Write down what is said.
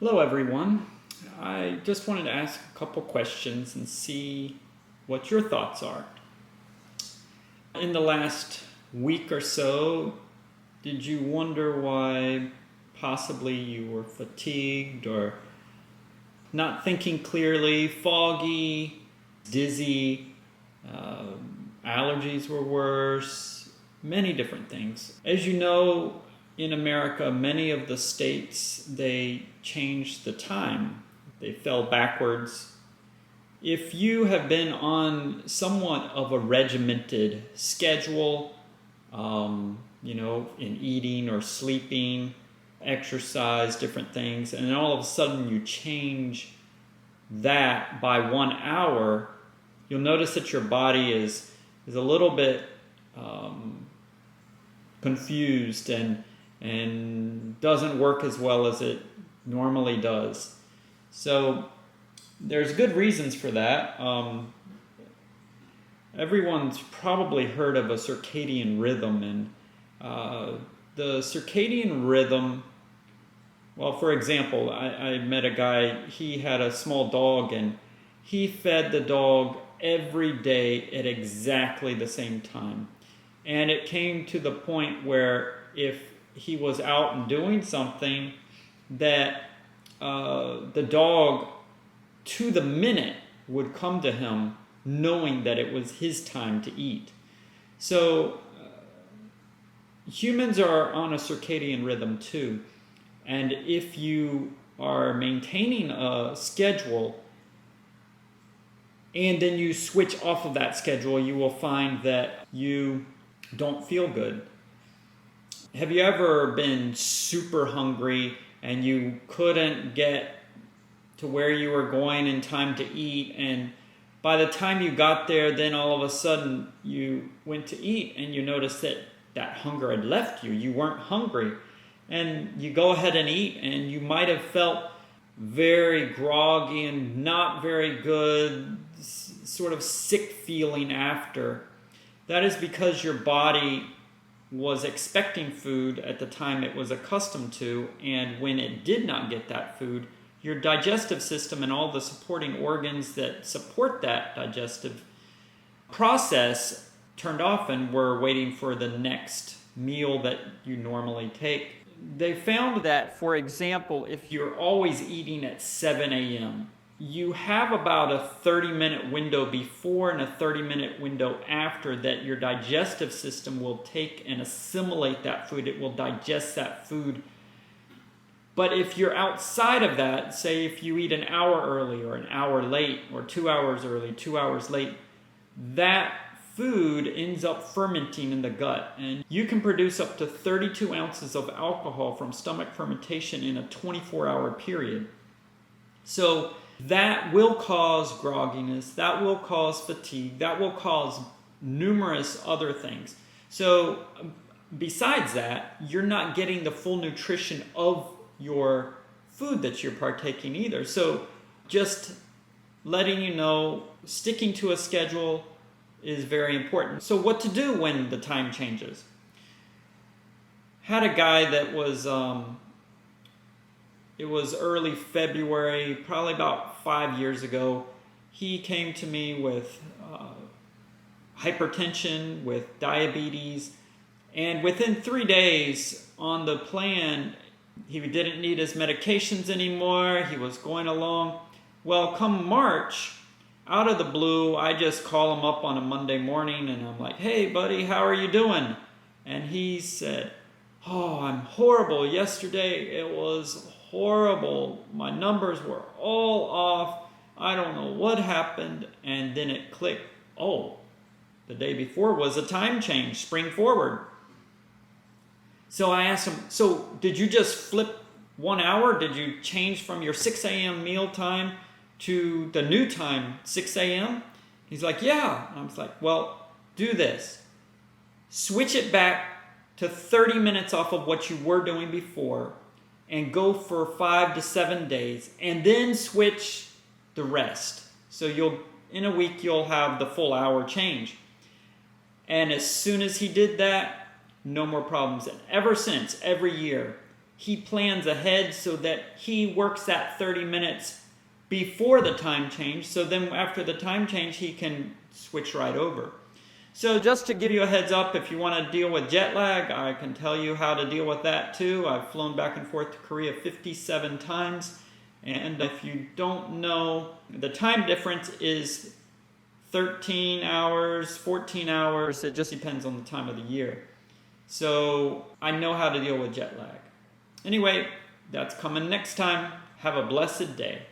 Hello everyone. I just wanted to ask a couple questions and see what your thoughts are. In the last week or so, did you wonder why possibly you were fatigued or not thinking clearly, foggy, dizzy, allergies were worse, many different things. As you know, in America, many of the states, they changed the time. They fell backwards. If you have been on somewhat of a regimented schedule, in eating or sleeping, exercise, different things, and then all of a sudden you change that by 1 hour, you'll notice that your body is a little bit confused and doesn't work as well as it normally does. So there's good reasons for that. Everyone's probably heard of a circadian rhythm, and the circadian rhythm, well, for example, I met a guy, he had a small dog, and he fed the dog every day at exactly the same time. And it came to the point where if he was out and doing something, that the dog, to the minute, would come to him knowing that it was his time to eat. So humans are on a circadian rhythm too. And if you are maintaining a schedule and then you switch off of that schedule, you will find that you don't feel good. Have you ever been super hungry and you couldn't get to where you were going in time to eat, and by the time you got there, then all of a sudden you went to eat and you noticed that hunger had left you. You weren't hungry. And you go ahead and eat, and you might have felt very groggy and not very good, sort of sick feeling after. That is because your body was expecting food at the time it was accustomed to, and when it did not get that food, your digestive system and all the supporting organs that support that digestive process turned off and were waiting for the next meal that you normally take. They found that, for example, if you're always eating at 7 a.m., you have about a 30-minute window before and a 30-minute window after that your digestive system will take and assimilate that food. It will digest that food. But if you're outside of that, say if you eat an hour early or an hour late or 2 hours early, 2 hours late, that food ends up fermenting in the gut. And you can produce up to 32 ounces of alcohol from stomach fermentation in a 24-hour period. So that will cause grogginess, that will cause fatigue, that will cause numerous other things. So besides that, you're not getting the full nutrition of your food that you're partaking either. So just letting you know, sticking to a schedule is very important. So what to do when the time changes? Had a guy that was, it was early February, probably about 5 years ago. He came to me with hypertension, with diabetes, and within 3 days on the plan, he didn't need his medications anymore. He was going along. Well, come March, out of the blue, I just call him up on a Monday morning and I'm like, "Hey buddy, how are you doing?" And he said, "Oh, I'm horrible. Yesterday it was horrible. My numbers were all off. I don't know what happened." And then it clicked. Oh, the day before was a time change, spring forward. So I asked him, "So did you just flip 1 hour? Did you change from your 6 a.m. meal time to the new time, 6 a.m.? He's like, "Yeah." I was like, "Well, do this. Switch it back to 30 minutes off of what you were doing before and go for 5 to 7 days, and then switch the rest. So in a week, you'll have the full hour change." And as soon as he did that, no more problems. And ever since, every year, he plans ahead so that he works that 30 minutes before the time change, so then after the time change he can switch right over. So just to give you a heads up, if you want to deal with jet lag, I can tell you how to deal with that too. I've flown back and forth to Korea 57 times, and if you don't know, the time difference is 13 hours, 14 hours, it just depends on the time of the year. So I know how to deal with jet lag. Anyway, that's coming next time. Have a blessed day.